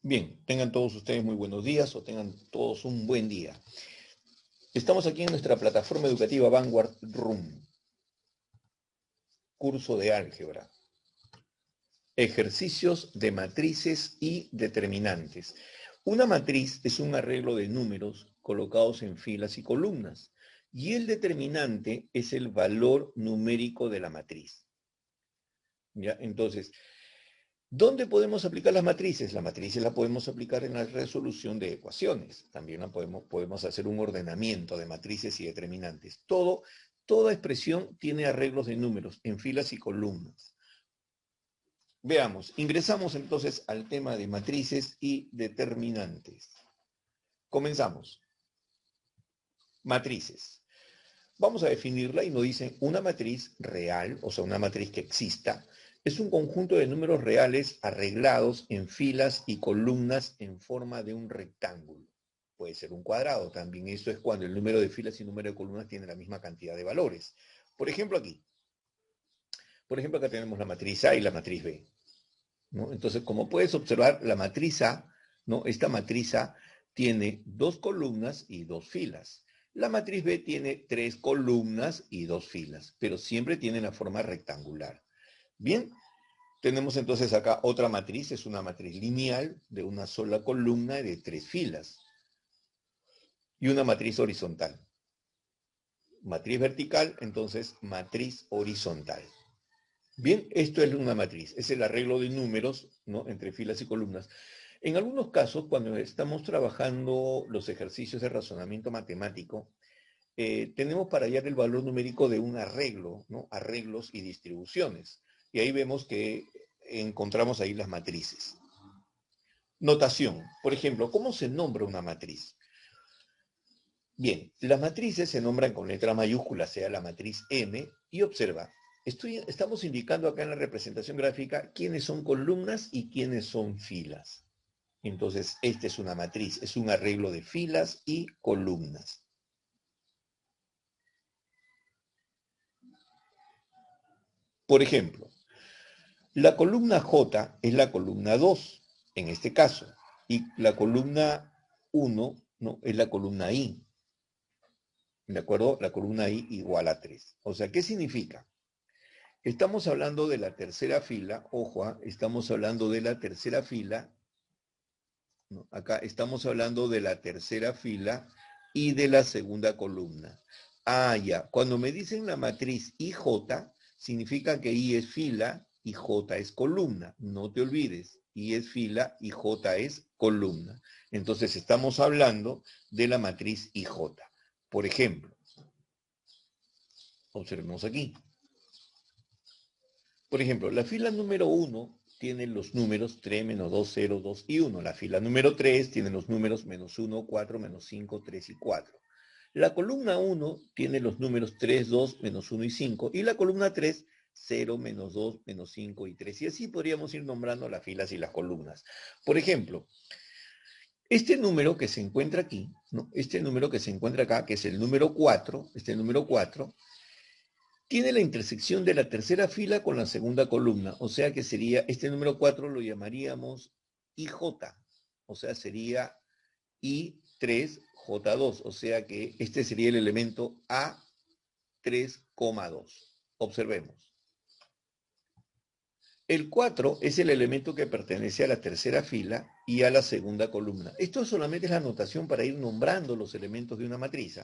Bien, tengan todos ustedes muy buenos días o tengan todos un buen día. Estamos aquí en nuestra plataforma educativa Vanguard Room, curso de álgebra, ejercicios de matrices y determinantes. Una matriz es un arreglo de números colocados en filas y columnas, y el determinante es el valor numérico de la matriz. ¿Ya? Entonces, ¿dónde podemos aplicar las matrices? Las matrices las podemos aplicar en la resolución de ecuaciones. También podemos hacer un ordenamiento de matrices y determinantes. Toda expresión tiene arreglos de números en filas y columnas. Veamos, ingresamos entonces al tema de matrices y determinantes. Comenzamos. Matrices. Vamos a definirla y nos dicen una matriz real, o sea, una matriz que exista, es un conjunto de números reales arreglados en filas y columnas en forma de un rectángulo. Puede ser un cuadrado también. Esto es cuando el número de filas y el número de columnas tienen la misma cantidad de valores. Por ejemplo, acá tenemos la matriz A y la matriz B, ¿no? Entonces, como puedes observar, la matriz A, ¿no? Esta matriz A tiene 2 columnas y 2 filas. La matriz B tiene 3 columnas y 2 filas, pero siempre tiene la forma rectangular. Bien, tenemos entonces acá otra matriz, es una matriz lineal de una sola columna y de 3 filas. Y una matriz horizontal. Matriz vertical, entonces matriz horizontal. Bien, esto es una matriz, es el arreglo de números, ¿no?, entre filas y columnas. En algunos casos, cuando estamos trabajando los ejercicios de razonamiento matemático, tenemos para hallar el valor numérico de un arreglo, ¿no?, arreglos y distribuciones. Y ahí vemos que encontramos ahí las matrices. Notación. Por ejemplo, ¿cómo se nombra una matriz? Bien, las matrices se nombran con letra mayúscula, sea la matriz M, y observa, estamos indicando acá en la representación gráfica quiénes son columnas y quiénes son filas. Entonces, esta es una matriz, es un arreglo de filas y columnas. Por ejemplo, la columna J es la columna 2, en este caso, y la columna 1, ¿no?, es la columna I. ¿De acuerdo? La columna I igual a 3. O sea, ¿qué significa? Estamos hablando de la tercera fila, ojo, estamos hablando de la tercera fila, ¿no? Acá estamos hablando de la tercera fila y de la segunda columna. Ah, ya, cuando me dicen la matriz IJ, significa que I es fila y J es columna. No te olvides, I es fila y J es columna. Entonces estamos hablando de la matriz IJ. Por ejemplo, observemos aquí. Por ejemplo, la fila número 1 tiene los números 3, menos 2, 0, 2 y 1. La fila número 3 tiene los números menos 1, 4, menos 5, 3 y 4. La columna 1 tiene los números 3, 2, menos 1 y 5. Y la columna 3, 0, menos 2, menos 5 y 3. Y así podríamos ir nombrando las filas y las columnas. Por ejemplo, este número que se encuentra aquí, ¿no?, este número que se encuentra acá, que es el número 4, tiene la intersección de la tercera fila con la segunda columna, o sea que sería, este número 4 lo llamaríamos IJ, o sea, sería I3J2, o sea que este sería el elemento A3,2. Observemos. El 4 es el elemento que pertenece a la tercera fila y a la segunda columna. Esto solamente es la notación para ir nombrando los elementos de una matriz.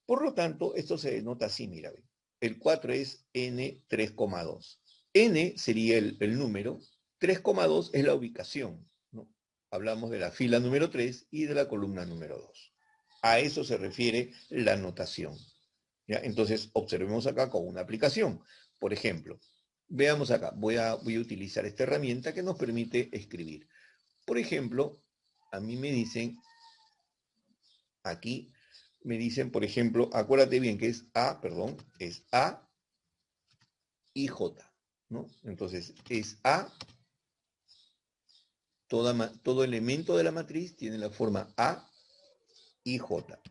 Por lo tanto, esto se denota así, mira, ¿ve? El 4 es N3,2. N sería el número, 3,2 es la ubicación, ¿no? Hablamos de la fila número 3 y de la columna número 2. A eso se refiere la notación, ¿ya? Entonces, observemos acá con una aplicación. Por ejemplo, veamos acá, voy a utilizar esta herramienta que nos permite escribir. Por ejemplo, a mí me dicen, aquí, me dicen, por ejemplo, acuérdate bien que es A y J, ¿no? Entonces, es A, todo elemento de la matriz tiene la forma A y J.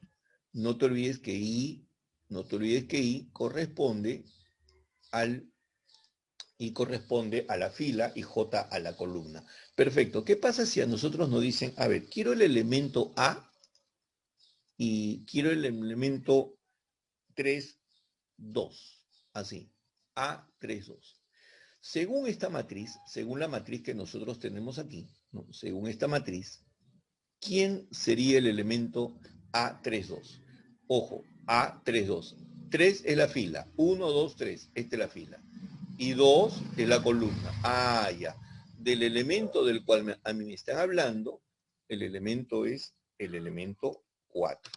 No te olvides que I corresponde al y corresponde a la fila y J a la columna. Perfecto. ¿Qué pasa si a nosotros nos dicen, a ver, quiero el elemento A y quiero el elemento 3, 2, así, A, 3, 2. Según esta matriz, según la matriz que nosotros tenemos aquí, ¿no? Según esta matriz, ¿quién sería el elemento A32? Ojo, A32. 3 es la fila, 1, 2, 3, esta es la fila. Y 2 es la columna. Ah, ya. Del elemento del cual a mí me están hablando, el elemento es el elemento 4.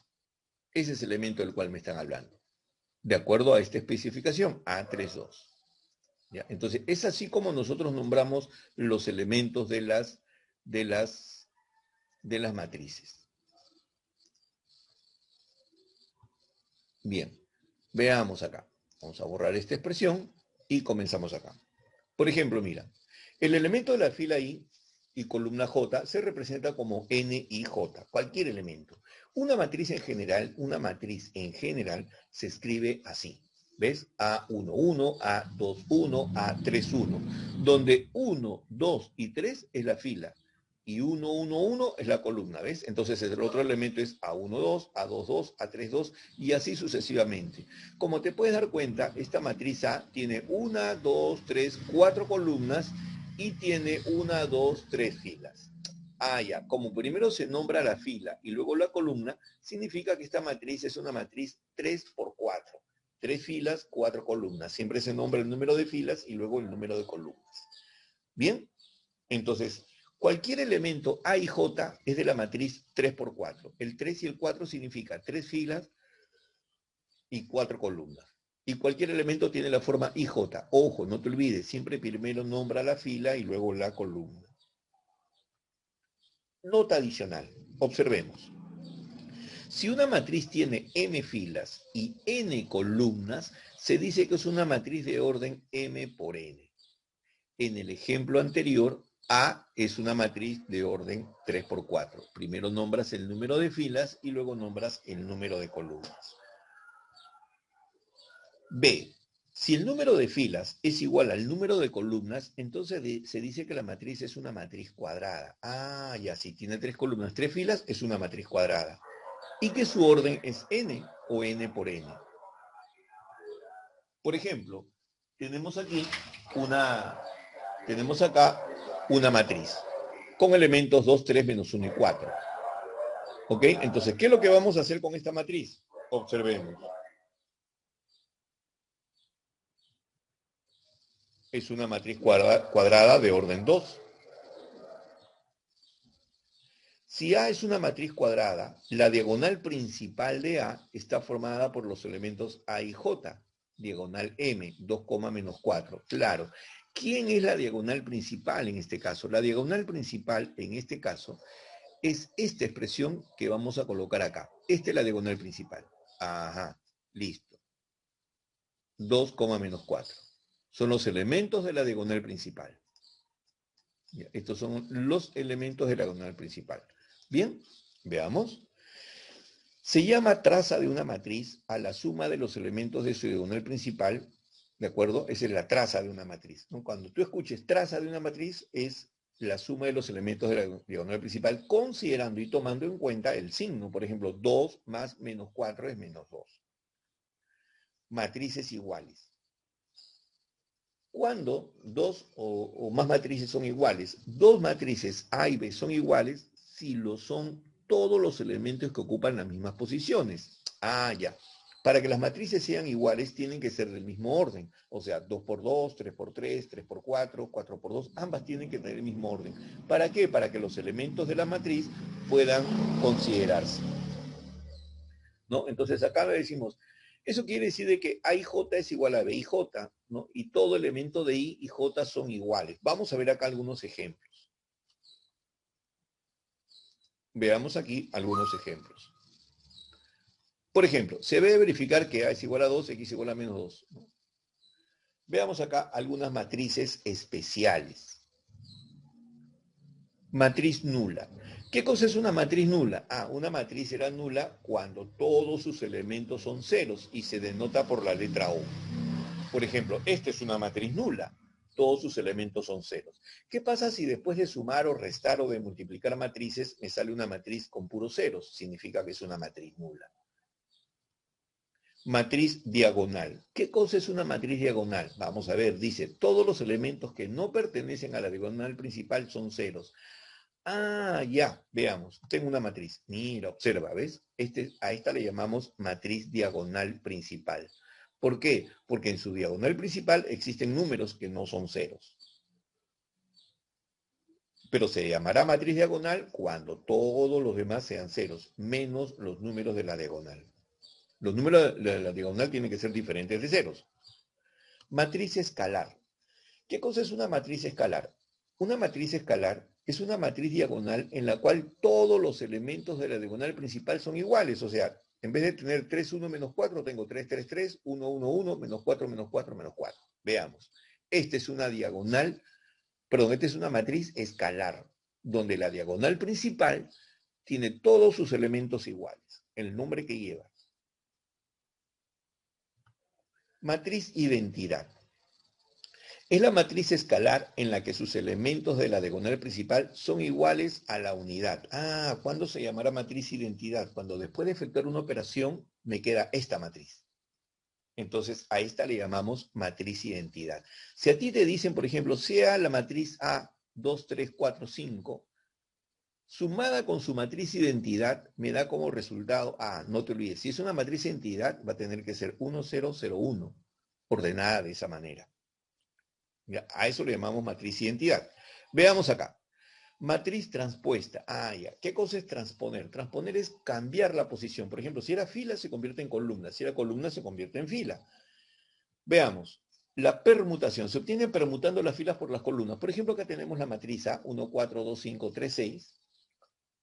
Ese es el elemento del cual me están hablando. De acuerdo a esta especificación, A32. ¿Ya? Entonces, es así como nosotros nombramos los elementos de las matrices. Bien, veamos acá. Vamos a borrar esta expresión y comenzamos acá. Por ejemplo, mira, el elemento de la fila I y columna J se representa como N y J, cualquier elemento. Una matriz en general se escribe así. ¿Ves? A11, A21, A31, donde 1, 2 y 3 es la fila. Y 1, 1, 1 es la columna, ¿ves? Entonces el otro elemento es A12, A22, A32 y así sucesivamente. Como te puedes dar cuenta, esta matriz A tiene 1, 2, 3, 4 columnas y tiene 1, 2, 3 filas. Ah, ya, como primero se nombra la fila y luego la columna, significa que esta matriz es una matriz 3 por 4. 3 filas, 4 columnas. Siempre se nombra el número de filas y luego el número de columnas. Bien, entonces, cualquier elemento A y J es de la matriz 3 por 4. El 3 y el 4 significa 3 filas y 4 columnas. Y cualquier elemento tiene la forma IJ. Ojo, no te olvides, siempre primero nombra la fila y luego la columna. Nota adicional, observemos. Si una matriz tiene m filas y n columnas, se dice que es una matriz de orden m por n. En el ejemplo anterior, A es una matriz de orden 3 por 4. Primero nombras el número de filas y luego nombras el número de columnas. B. Si el número de filas es igual al número de columnas, entonces se dice que la matriz es una matriz cuadrada. Ah, ya, si tiene 3 columnas, 3 filas, es una matriz cuadrada. Y que su orden es n o n por n. Por ejemplo, tenemos acá una matriz con elementos 2, 3, menos 1 y 4. ¿Ok? Entonces, ¿qué es lo que vamos a hacer con esta matriz? Observemos. Es una matriz cuadrada de orden 2. Si A es una matriz cuadrada, la diagonal principal de A está formada por los elementos A y J. Diagonal M, 2, menos 4. Claro. ¿Quién es la diagonal principal en este caso? La diagonal principal en este caso es esta expresión que vamos a colocar acá. Esta es la diagonal principal. Ajá, listo. 2, menos 4. Son los elementos de la diagonal principal. Estos son los elementos de la diagonal principal. Bien, veamos. Se llama traza de una matriz a la suma de los elementos de su diagonal principal, ¿de acuerdo? Esa es la traza de una matriz, ¿no? Cuando tú escuches traza de una matriz, es la suma de los elementos de la diagonal principal, considerando y tomando en cuenta el signo. Por ejemplo, 2 más menos 4 es menos 2. Matrices iguales. Cuando dos o más matrices son iguales, dos matrices A y B son iguales si lo son todos los elementos que ocupan las mismas posiciones. Ah, ya. Para que las matrices sean iguales, tienen que ser del mismo orden. O sea, 2 por 2, 3 por 3, 3 por 4, 4 por 2, ambas tienen que tener el mismo orden. ¿Para qué? Para que los elementos de la matriz puedan considerarse. ¿No? Entonces acá le decimos, eso quiere decir de que A y J es igual a B y J, ¿no? Y todo elemento de I y J son iguales. Vamos a ver acá algunos ejemplos. Veamos aquí algunos ejemplos. Por ejemplo, se debe verificar que A es igual a 2, X igual a menos 2. ¿No? Veamos acá algunas matrices especiales. Matriz nula. ¿Qué cosa es una matriz nula? Ah, una matriz será nula cuando todos sus elementos son ceros y se denota por la letra O. Por ejemplo, esta es una matriz nula. todos sus elementos son ceros. ¿Qué pasa si después de sumar o restar o de multiplicar matrices me sale una matriz con puros ceros? Significa que es una matriz nula. Matriz diagonal. ¿Qué cosa es una matriz diagonal? Vamos a ver, dice, todos los elementos que no pertenecen a la diagonal principal son ceros. Ah, ya, veamos. Tengo una matriz. Mira, observa, ¿ves? A esta le llamamos matriz diagonal principal. ¿Por qué? Porque en su diagonal principal existen números que no son ceros. Pero se llamará matriz diagonal cuando todos los demás sean ceros, menos los números de la diagonal. Los números de la diagonal tienen que ser diferentes de ceros. Matriz escalar. ¿Qué cosa es una matriz escalar? Una matriz escalar es una matriz diagonal en la cual todos los elementos de la diagonal principal son iguales. O sea, en vez de tener 3, 1, menos 4, tengo 3, 3, 3, 1, 1, 1, menos 4, menos 4, menos 4. Veamos. Esta es una diagonal, perdón, esta es una matriz escalar, donde la diagonal principal tiene todos sus elementos iguales. El nombre que lleva. Matriz identidad. Es la matriz escalar en la que sus elementos de la diagonal principal son iguales a la unidad. Ah, ¿cuándo se llamará matriz identidad? Cuando después de efectuar una operación me queda esta matriz. Entonces a esta le llamamos matriz identidad. Si a ti te dicen, por ejemplo, sea la matriz A 2, 3, 4, 5, sumada con su matriz identidad me da como resultado A, no te olvides, si es una matriz identidad va a tener que ser 1, 0, 0, 1, ordenada de esa manera. Ya, a eso le llamamos matriz identidad. Veamos acá. Matriz transpuesta. Ah, ya. ¿Qué cosa es transponer? Transponer es cambiar la posición. Por ejemplo, si era fila, se convierte en columna. Si era columna, se convierte en fila. Veamos. La permutación. Se obtiene permutando las filas por las columnas. Por ejemplo, acá tenemos la matriz A, 1, 4, 2, 5, 3, 6.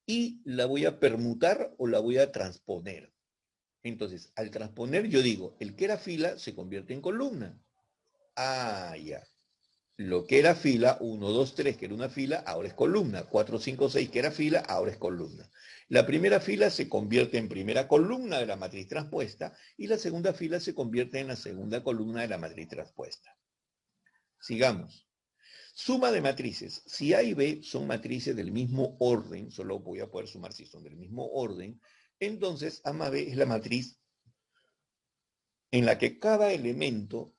Y la voy a permutar o la voy a transponer. Entonces, al transponer, yo digo, el que era fila se convierte en columna. Ah, ya. Lo que era fila, 1, 2, 3, que era una fila, ahora es columna. 4, 5, 6, que era fila, ahora es columna. La primera fila se convierte en primera columna de la matriz transpuesta y la segunda fila se convierte en la segunda columna de la matriz transpuesta. Sigamos. Suma de matrices. Si A y B son matrices del mismo orden, solo voy a poder sumar si son del mismo orden, entonces A más B es la matriz en la que cada elemento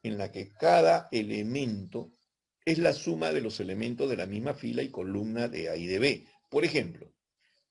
es la suma de los elementos de la misma fila y columna de A y de B. Por ejemplo,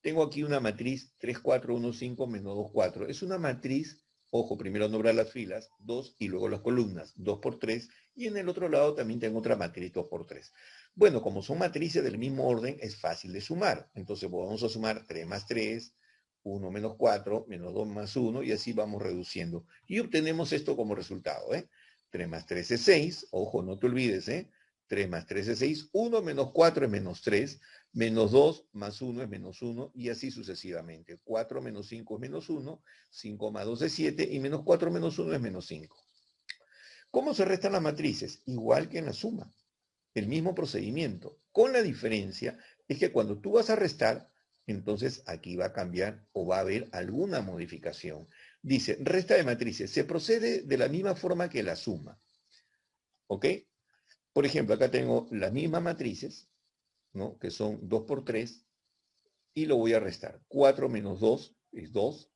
tengo aquí una matriz 3, 4, 1, 5, menos 2, 4. Es una matriz, ojo, primero nombrar las filas, 2 y luego las columnas, 2 por 3, y en el otro lado también tengo otra matriz 2 por 3. Bueno, como son matrices del mismo orden, es fácil de sumar. Entonces vamos a sumar 3 más 3, 1 menos 4, menos 2 más 1, y así vamos reduciendo. Y obtenemos esto como resultado, ¿eh? 3 más 3 es 6, ojo, no te olvides, ¿eh? 3 más 3 es 6, 1 menos 4 es menos 3, menos 2 más 1 es menos 1, y así sucesivamente. 4 menos 5 es menos 1, 5 más 2 es 7, y menos 4 menos 1 es menos 5. ¿Cómo se restan las matrices? Igual que en la suma. El mismo procedimiento, con la diferencia es que cuando tú vas a restar, entonces aquí va a cambiar o va a haber alguna modificación. Dice, resta de matrices, se procede de la misma forma que la suma. ¿Ok? Por ejemplo, acá tengo las mismas matrices, ¿no? Que son 2 por 3, y lo voy a restar. 4 menos 2 es 2,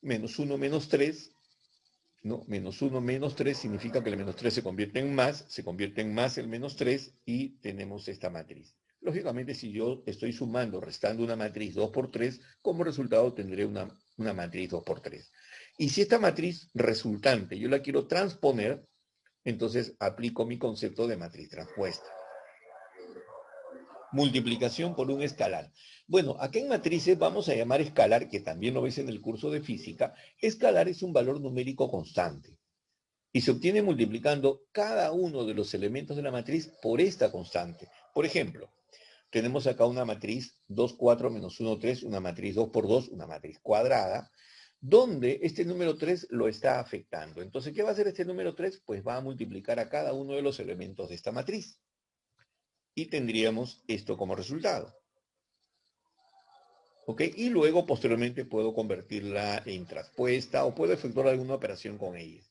menos 1 menos 3, ¿no? Menos 1 menos 3 significa que el menos 3 se convierte en más el menos 3 y tenemos esta matriz. Lógicamente, si yo estoy sumando, restando una matriz 2 por 3, como resultado tendré una matriz 2 por 3. Y si esta matriz resultante yo la quiero transponer, entonces aplico mi concepto de matriz transpuesta. Multiplicación por un escalar. Bueno, acá en matrices vamos a llamar escalar, que también lo ves en el curso de física. Escalar es un valor numérico constante y se obtiene multiplicando cada uno de los elementos de la matriz por esta constante. Por ejemplo, tenemos acá una matriz 2, 4, menos 1, 3, una matriz 2 por 2, una matriz cuadrada, donde este número 3 lo está afectando. Entonces, ¿qué va a hacer este número 3? Pues va a multiplicar a cada uno de los elementos de esta matriz. Y tendríamos esto como resultado. ¿Ok? Y luego, posteriormente, puedo convertirla en transpuesta o puedo efectuar alguna operación con ella.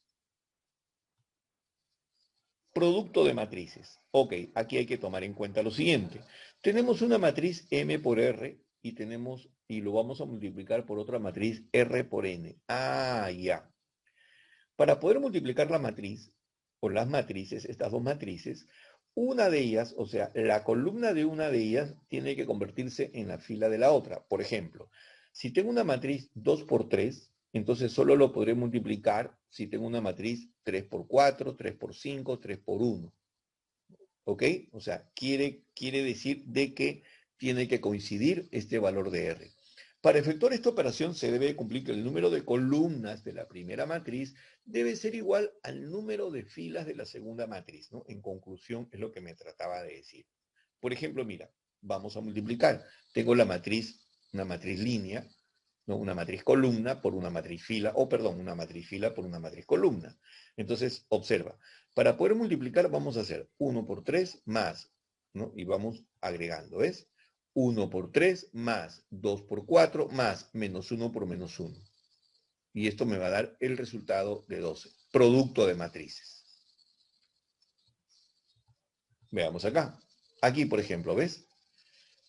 Producto de matrices. Ok, aquí hay que tomar en cuenta lo siguiente. Tenemos una matriz M por R y lo vamos a multiplicar por otra matriz R por N. Ah, ya. Para poder multiplicar la matriz, o las matrices, estas dos matrices, una de ellas, o sea, la columna de una de ellas tiene que convertirse en la fila de la otra. Por ejemplo, si tengo una matriz 2 por 3, entonces solo lo podré multiplicar si tengo una matriz 3 por 4, 3 por 5, 3 por 1. ¿Ok? O sea, quiere decir de que tiene que coincidir este valor de R. Para efectuar esta operación se debe cumplir que el número de columnas de la primera matriz debe ser igual al número de filas de la segunda matriz, ¿no? En conclusión, es lo que me trataba de decir. Por ejemplo, mira, vamos a multiplicar. Tengo la matriz, una matriz línea, ¿no? Una matriz columna por una matriz fila, una matriz fila por una matriz columna. Entonces, observa, para poder multiplicar vamos a hacer 1 por 3 más, ¿no? Y vamos agregando, ¿ves? 1 por 3 más 2 por 4 más menos 1 por menos 1. Y esto me va a dar el resultado de 12, producto de matrices. Veamos acá. Aquí, por ejemplo, ¿ves?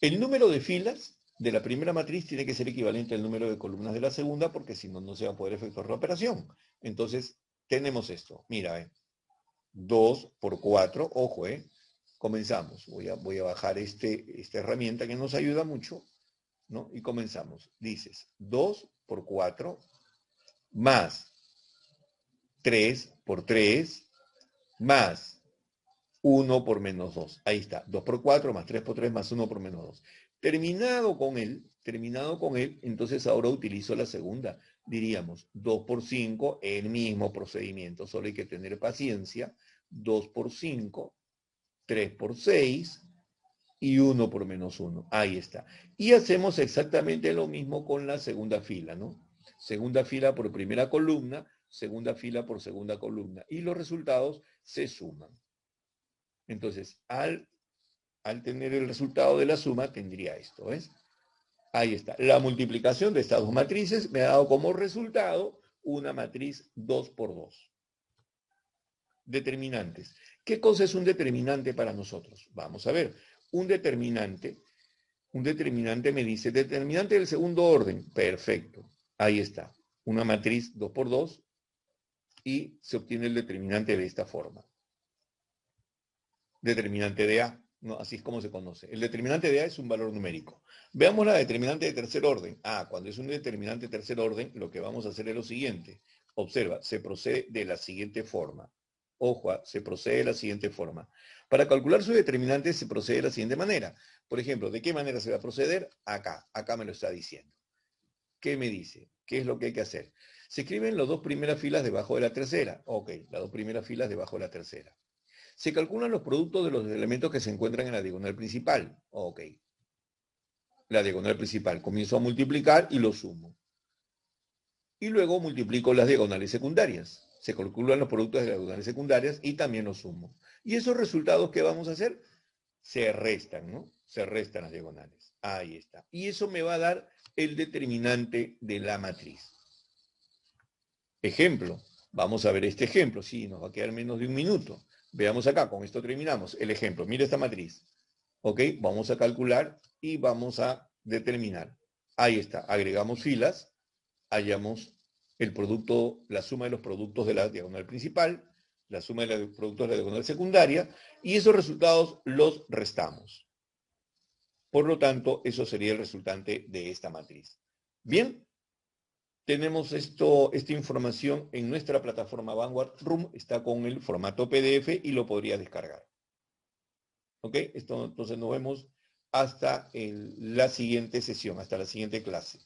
El número de filas de la primera matriz tiene que ser equivalente al número de columnas de la segunda, porque si no, no se va a poder efectuar la operación. Entonces, tenemos esto. Mira, 2 por 4, ojo, comenzamos. Voy a bajar esta herramienta que nos ayuda mucho, ¿no? Y comenzamos. Dices 2 por 4 más 3 por 3 más 1 por menos 2. Ahí está. 2 por 4 más 3 por 3 más 1 por menos 2. Terminado con él, entonces ahora utilizo la segunda. Diríamos 2 por 5, el mismo procedimiento, solo hay que tener paciencia. 2 por 5, 3 por 6 y 1 por menos 1. Ahí está. Y hacemos exactamente lo mismo con la segunda fila, ¿no? Segunda fila por primera columna, segunda fila por segunda columna. Y los resultados se suman. Entonces, al tener el resultado de la suma, tendría esto, ¿ves? Ahí está. La multiplicación de estas dos matrices me ha dado como resultado una matriz 2 por 2. Determinantes. ¿Qué cosa es un determinante para nosotros? Vamos a ver. Un determinante me dice, determinante del segundo orden. Perfecto. Ahí está. Una matriz 2 por 2 y se obtiene el determinante de esta forma. Determinante de A, ¿no? Así es como se conoce. El determinante de A es un valor numérico. Veamos la determinante de tercer orden. Cuando es un determinante de tercer orden, lo que vamos a hacer es lo siguiente. Observa, se procede de la siguiente forma. Ojo, se procede de la siguiente forma. Para calcular su determinante se procede de la siguiente manera. Por ejemplo, ¿de qué manera se va a proceder? Acá me lo está diciendo. ¿Qué me dice? ¿Qué es lo que hay que hacer? Se escriben las dos primeras filas debajo de la tercera. Ok, las dos primeras filas debajo de la tercera. Se calculan los productos de los elementos que se encuentran en la diagonal principal. Ok. La diagonal principal. Comienzo a multiplicar y lo sumo. Y luego multiplico las diagonales secundarias. Se calculan los productos de las diagonales secundarias y también los sumo. Y esos resultados, ¿qué vamos a hacer? Se restan, ¿no? Se restan las diagonales. Ahí está. Y eso me va a dar el determinante de la matriz. Ejemplo. Vamos a ver este ejemplo. Sí, nos va a quedar menos de un minuto. Veamos acá, con esto terminamos. El ejemplo, mira esta matriz. Ok, vamos a calcular y vamos a determinar. Ahí está, agregamos filas, hallamos el producto, la suma de los productos de la diagonal principal, la suma de los productos de la diagonal secundaria, y esos resultados los restamos. Por lo tanto, eso sería el resultante de esta matriz. Bien. Tenemos esta información en nuestra plataforma Vanguard Room, está con el formato PDF y lo podrías descargar. ¿Ok? Entonces nos vemos hasta la siguiente sesión, hasta la siguiente clase.